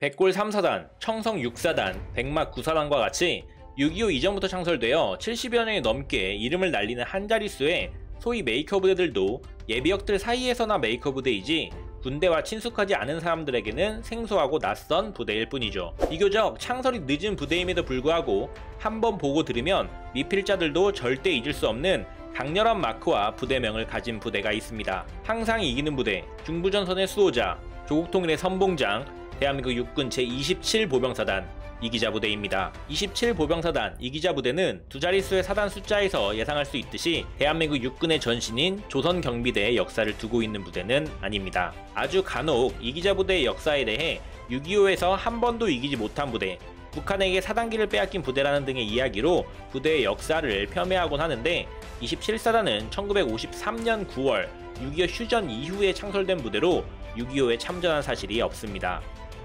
백골 3사단, 청성 6사단, 백막 9사단과 같이 6.25 이전부터 창설되어 70여 년이 넘게 이름을 날리는 한자릿수의 소위 메이커 부대들도 예비역들 사이에서나 메이커 부대이지 군대와 친숙하지 않은 사람들에게는 생소하고 낯선 부대일 뿐이죠. 비교적 창설이 늦은 부대임에도 불구하고 한번 보고 들으면 미필자들도 절대 잊을 수 없는 강렬한 마크와 부대명을 가진 부대가 있습니다. 항상 이기는 부대, 중부전선의 수호자, 조국통일의 선봉장, 대한민국 육군 제27보병사단 이기자 부대입니다. 27보병사단 이기자 부대는 두 자릿수의 사단 숫자에서 예상할 수 있듯이 대한민국 육군의 전신인 조선경비대의 역사를 두고 있는 부대는 아닙니다. 아주 간혹 이기자 부대의 역사에 대해 6.25에서 한 번도 이기지 못한 부대, 북한에게 사단기를 빼앗긴 부대라는 등의 이야기로 부대의 역사를 폄훼하곤 하는데 27사단은 1953년 9월 6.25 휴전 이후에 창설된 부대로 6.25에 참전한 사실이 없습니다.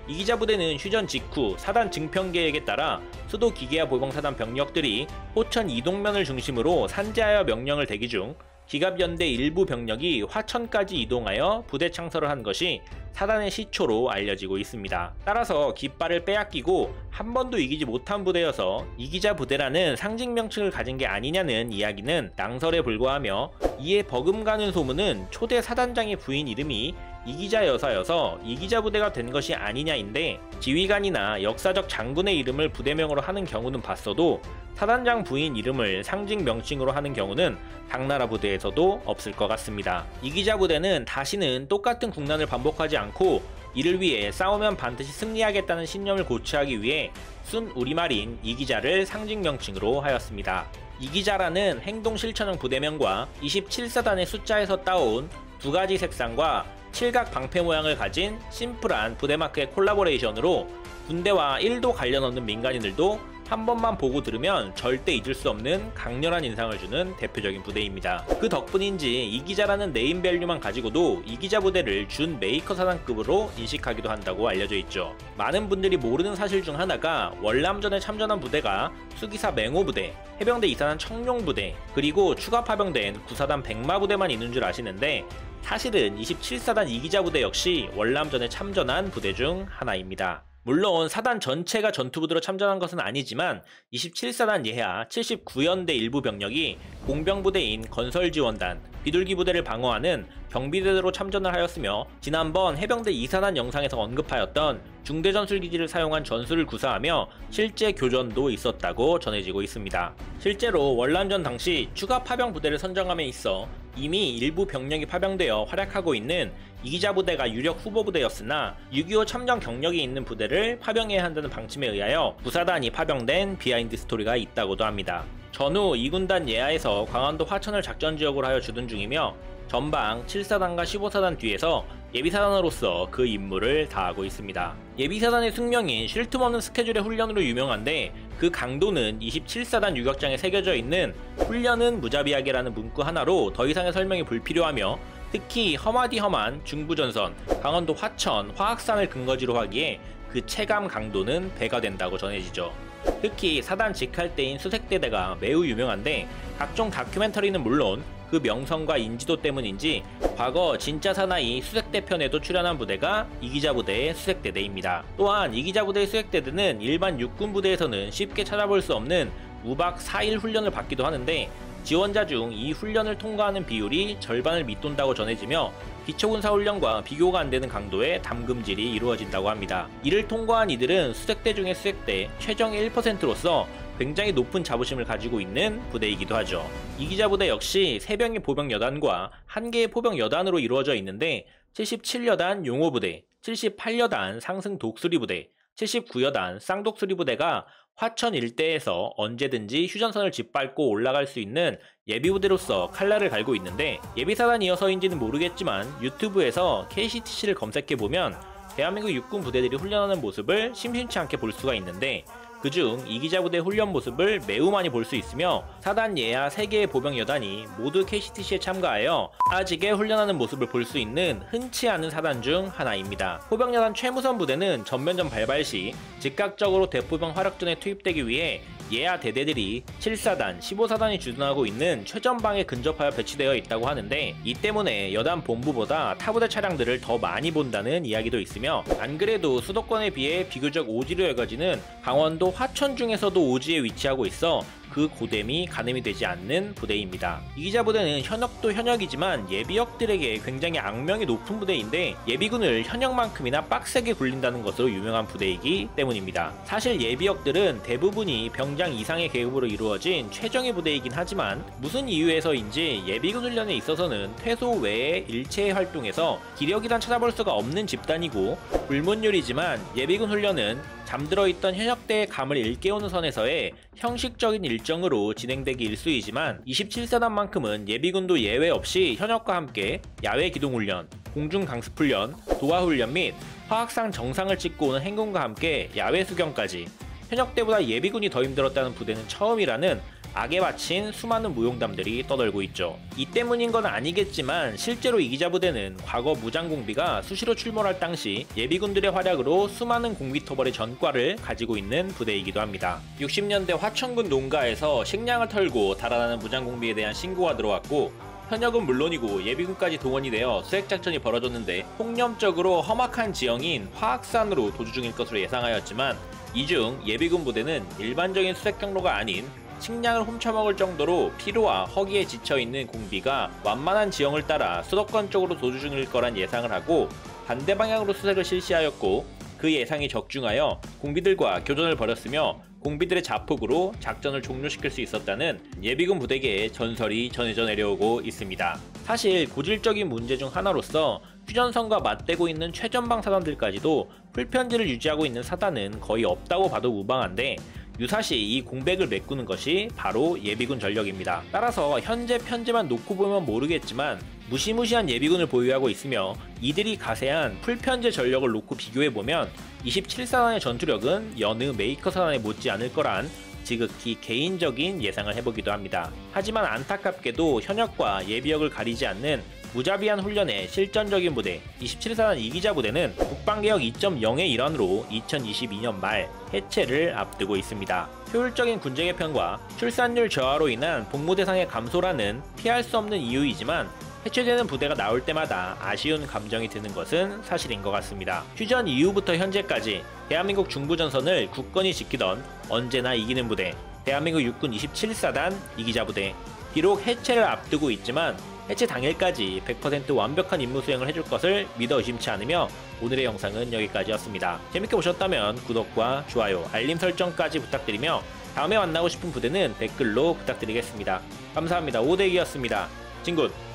이기자 부대는 휴전 직후 사단 증평 계획에 따라 수도 기계화 보병사단 병력들이 호천 이동면을 중심으로 산재하여 명령을 대기 중 기갑연대 일부 병력이 화천까지 이동하여 부대 창설을 한 것이 사단의 시초로 알려지고 있습니다. 따라서 깃발을 빼앗기고 한 번도 이기지 못한 부대여서 이기자 부대라는 상징 명칭을 가진 게 아니냐는 이야기는 낭설에 불과하며, 이에 버금가는 소문은 초대 사단장의 부인 이름이 이기자 여사여서 이기자 부대가 된 것이 아니냐인데, 지휘관이나 역사적 장군의 이름을 부대명으로 하는 경우는 봤어도 사단장 부인 이름을 상징 명칭으로 하는 경우는 당나라 부대에서도 없을 것 같습니다. 이기자 부대는 다시는 똑같은 국난을 반복하지 않고 이를 위해 싸우면 반드시 승리하겠다는 신념을 고취하기 위해 순 우리말인 이기자를 상징 명칭으로 하였습니다. 이기자라는 행동 실천형 부대명과 27사단의 숫자에서 따온 두 가지 색상과 칠각 방패 모양을 가진 심플한 부대마크의 콜라보레이션으로 군대와 1도 관련 없는 민간인들도 한 번만 보고 들으면 절대 잊을 수 없는 강렬한 인상을 주는 대표적인 부대입니다. 그 덕분인지 이기자라는 네임밸류만 가지고도 이기자 부대를 준 메이커 사단급으로 인식하기도 한다고 알려져 있죠. 많은 분들이 모르는 사실 중 하나가 월남전에 참전한 부대가 수기사 맹호부대, 해병대 2사단 청룡부대, 그리고 추가 파병된 9사단 백마부대만 있는 줄 아시는데, 사실은 27사단 이기자 부대 역시 월남전에 참전한 부대 중 하나입니다. 물론 사단 전체가 전투부대로 참전한 것은 아니지만 27사단 예하 79연대 일부 병력이 공병부대인 건설지원단, 비둘기부대를 방어하는 경비대대로 참전을 하였으며, 지난번 해병대 2사단 영상에서 언급하였던 중대전술기지를 사용한 전술을 구사하며 실제 교전도 있었다고 전해지고 있습니다. 실제로 월남전 당시 추가 파병 부대를 선정함에 있어 이미 일부 병력이 파병되어 활약하고 있는 이기자 부대가 유력 후보 부대였으나 6.25 참전 경력이 있는 부대를 파병해야 한다는 방침에 의하여 9사단이 파병된 비하인드 스토리가 있다고도 합니다. 전후 2군단 예하에서 강원도 화천을 작전지역으로 하여 주둔 중이며 전방 7사단과 15사단 뒤에서 예비사단으로서 그 임무를 다하고 있습니다. 예비사단의 숙명인 쉴 틈 없는 스케줄의 훈련으로 유명한데, 그 강도는 27사단 유격장에 새겨져 있는 훈련은 무자비하게라는 문구 하나로 더 이상의 설명이 불필요하며, 특히 험하디험한 중부전선, 강원도 화천, 화학산을 근거지로 하기에 그 체감 강도는 배가 된다고 전해지죠. 특히 사단 직할대인 수색대대가 매우 유명한데, 각종 다큐멘터리는 물론 그 명성과 인지도 때문인지 과거 진짜 사나이 수색대 편에도 출연한 부대가 이기자 부대의 수색대대입니다. 또한 이기자 부대의 수색대대는 일반 육군 부대에서는 쉽게 찾아볼 수 없는 우박 4일 훈련을 받기도 하는데, 지원자 중 이 훈련을 통과하는 비율이 절반을 밑돈다고 전해지며 기초군사훈련과 비교가 안되는 강도의 담금질이 이루어진다고 합니다. 이를 통과한 이들은 수색대 중의 수색대 최정의 1%로서 굉장히 높은 자부심을 가지고 있는 부대이기도 하죠. 이기자 부대 역시 3병의 보병여단과 1개의 포병여단으로 이루어져 있는데, 77여단 용호부대, 78여단 상승 독수리부대, 79여단 쌍독수리부대가 화천 일대에서 언제든지 휴전선을 짓밟고 올라갈 수 있는 예비부대로서 칼날을 갈고 있는데, 예비사단이어서인지는 모르겠지만 유튜브에서 KCTC를 검색해보면 대한민국 육군 부대들이 훈련하는 모습을 심심치 않게 볼 수가 있는데, 그중 이기자 부대 훈련 모습을 매우 많이 볼 수 있으며, 사단 예하 3개의 보병여단이 모두 KCTC에 참가하여 아직에 훈련하는 모습을 볼 수 있는 흔치 않은 사단 중 하나입니다. 포병여단 최무선 부대는 전면전 발발 시 즉각적으로 대포병 화력전에 투입되기 위해 예하 대대들이 7사단, 15사단이 주둔하고 있는 최전방에 근접하여 배치되어 있다고 하는데, 이 때문에 여단 본부보다 타부대 차량들을 더 많이 본다는 이야기도 있으며, 안 그래도 수도권에 비해 비교적 오지로 여겨지는 강원도 화천 중에서도 오지에 위치하고 있어 그 고됨이 가늠이 되지 않는 부대입니다. 이기자 부대는 현역도 현역이지만 예비역들에게 굉장히 악명이 높은 부대인데, 예비군을 현역만큼이나 빡세게 굴린다는 것으로 유명한 부대이기 때문입니다. 사실 예비역들은 대부분이 병장 이상의 계급으로 이루어진 최정예 부대이긴 하지만, 무슨 이유에서인지 예비군 훈련에 있어서는 퇴소 외에 일체의 활동에서 기력이란 찾아볼 수가 없는 집단이고, 불문율이지만 예비군 훈련은 잠들어 있던 현역대의 감을 일깨우는 선에서의 형식적인 일정으로 진행되기 일쑤이지만, 27사단만큼은 예비군도 예외 없이 현역과 함께 야외 기동훈련, 공중 강습훈련, 도하훈련 및 화학상 정상을 찍고 오는 행군과 함께 야외 수경까지, 현역대보다 예비군이 더 힘들었다는 부대는 처음이라는 악에 바친 수많은 무용담들이 떠돌고 있죠. 이 때문인 건 아니겠지만, 실제로 이기자 부대는 과거 무장공비가 수시로 출몰할 당시 예비군들의 활약으로 수많은 공비토벌의 전과를 가지고 있는 부대이기도 합니다. 60년대 화천군 농가에서 식량을 털고 달아나는 무장공비에 대한 신고가 들어왔고, 현역은 물론이고 예비군까지 동원이 되어 수색작전이 벌어졌는데, 폭염적으로 험악한 지형인 화학산으로 도주 중일 것으로 예상하였지만, 이 중 예비군 부대는 일반적인 수색 경로가 아닌 식량을 훔쳐먹을 정도로 피로와 허기에 지쳐있는 공비가 완만한 지형을 따라 수도권 쪽으로 도주 중일 거란 예상을 하고 반대 방향으로 수색을 실시하였고, 그 예상이 적중하여 공비들과 교전을 벌였으며 공비들의 자폭으로 작전을 종료시킬 수 있었다는 예비군 부대계의 전설이 전해져 내려오고 있습니다. 사실 고질적인 문제 중 하나로서 휴전선과 맞대고 있는 최전방 사단들까지도 풀편지를 유지하고 있는 사단은 거의 없다고 봐도 무방한데, 유사시 이 공백을 메꾸는 것이 바로 예비군 전력입니다. 따라서 현재 편제만 놓고 보면 모르겠지만, 무시무시한 예비군을 보유하고 있으며 이들이 가세한 풀편제 전력을 놓고 비교해보면 27사단의 전투력은 여느 메이커 사단에 못지 않을 거란 지극히 개인적인 예상을 해보기도 합니다. 하지만 안타깝게도 현역과 예비역을 가리지 않는 무자비한 훈련의 실전적인 부대 27사단 이기자 부대는 국방개혁 2.0의 일환으로 2022년 말 해체를 앞두고 있습니다. 효율적인 군제 개편과 출산율 저하로 인한 복무 대상의 감소라는 피할 수 없는 이유이지만, 해체되는 부대가 나올 때마다 아쉬운 감정이 드는 것은 사실인 것 같습니다. 휴전 이후부터 현재까지 대한민국 중부전선을 굳건히 지키던 언제나 이기는 부대, 대한민국 육군 27사단 이기자 부대. 비록 해체를 앞두고 있지만 해체 당일까지 100% 완벽한 임무 수행을 해줄 것을 믿어 의심치 않으며, 오늘의 영상은 여기까지였습니다. 재밌게 보셨다면 구독과 좋아요, 알림 설정까지 부탁드리며, 다음에 만나고 싶은 부대는 댓글로 부탁드리겠습니다. 감사합니다. 오대기였습니다. 진굿!